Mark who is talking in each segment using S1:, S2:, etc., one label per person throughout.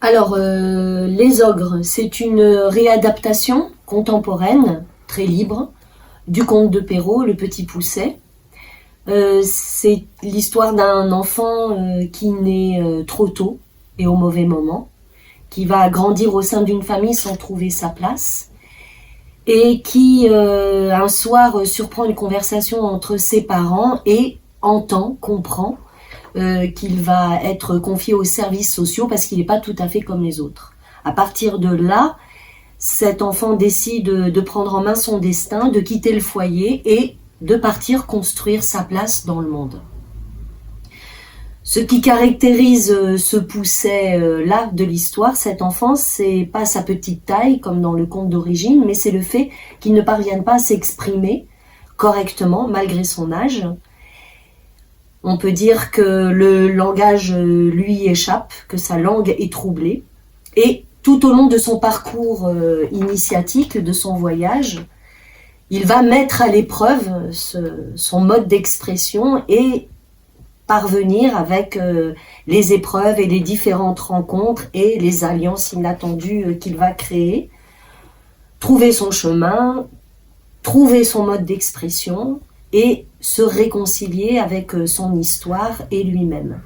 S1: Alors, Les Ogres, c'est une réadaptation contemporaine, très libre, du conte de Perrault, Le Petit Poucet. C'est l'histoire d'un enfant qui naît trop tôt et au mauvais moment, qui va grandir au sein d'une famille sans trouver sa place, et qui, un soir, surprend une conversation entre ses parents et comprend qu'il va être confié aux services sociaux parce qu'il n'est pas tout à fait comme les autres. À partir de là, cet enfant décide de prendre en main son destin, de quitter le foyer et de partir construire sa place dans le monde. Ce qui caractérise ce Poucet-là de l'histoire, cet enfant, c'est pas sa petite taille comme dans le conte d'origine, mais c'est le fait qu'il ne parvienne pas à s'exprimer correctement malgré son âge. On peut dire que le langage lui échappe, que sa langue est troublée. Et tout au long de son parcours initiatique, de son voyage, il va mettre à l'épreuve son mode d'expression et parvenir avec les épreuves et les différentes rencontres et les alliances inattendues qu'il va créer, trouver son chemin, trouver son mode d'expression et se réconcilier avec son histoire et lui-même.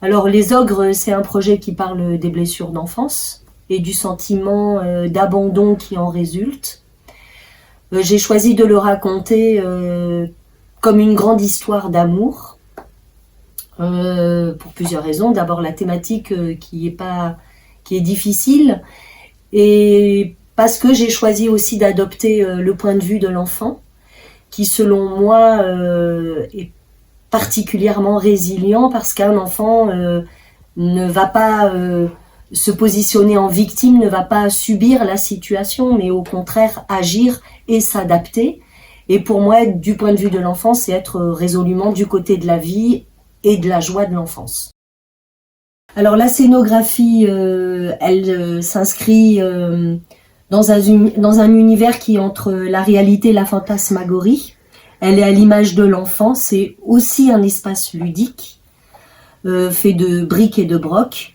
S1: Alors, Les Ogres, c'est un projet qui parle des blessures d'enfance et du sentiment d'abandon qui en résulte. J'ai choisi de le raconter comme une grande histoire d'amour, pour plusieurs raisons. D'abord, la thématique qui est difficile, et parce que j'ai choisi aussi d'adopter le point de vue de l'enfant, qui selon moi est particulièrement résilient, parce qu'un enfant ne va pas se positionner en victime, ne va pas subir la situation, mais au contraire agir et s'adapter. Et pour moi, du point de vue de l'enfant, c'est être résolument du côté de la vie et de la joie de l'enfance. Alors la scénographie, elle s'inscrit dans un univers qui est entre la réalité et la fantasmagorie. Elle est à l'image de l'enfant, c'est aussi un espace ludique, fait de briques et de brocs.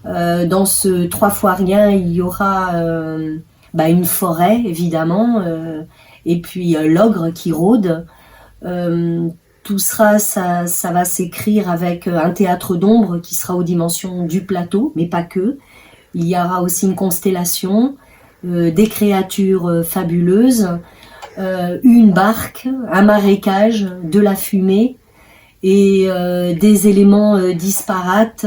S1: Dans ce 3 fois rien, il y aura une forêt, évidemment, et puis l'ogre qui rôde. Tout ça va s'écrire avec un théâtre d'ombre qui sera aux dimensions du plateau, mais pas que. Il y aura aussi une constellation, des créatures fabuleuses, une barque, un marécage, de la fumée et des éléments disparates,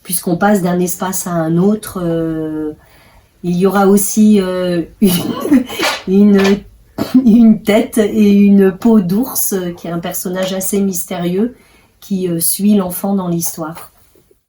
S1: puisqu'on passe d'un espace à un autre. Il y aura aussi une tête et une peau d'ours, qui est un personnage assez mystérieux qui suit l'enfant dans l'histoire.